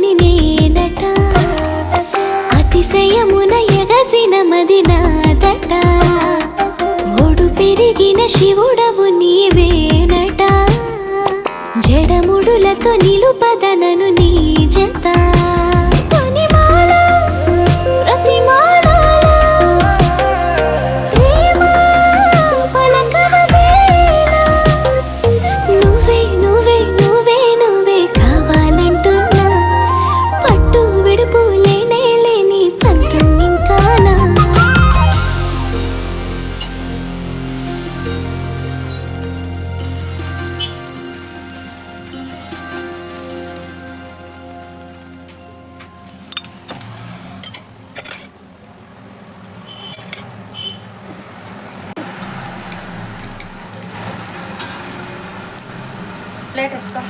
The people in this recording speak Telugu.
పని నేనట అతిశయమున ఎగసిన మది నాదట ఒడు పెరిగిన శివుడవు నీవేనట జడముడులతో నిలుపదనను నీ జత ప్లేట్ ఇస్తా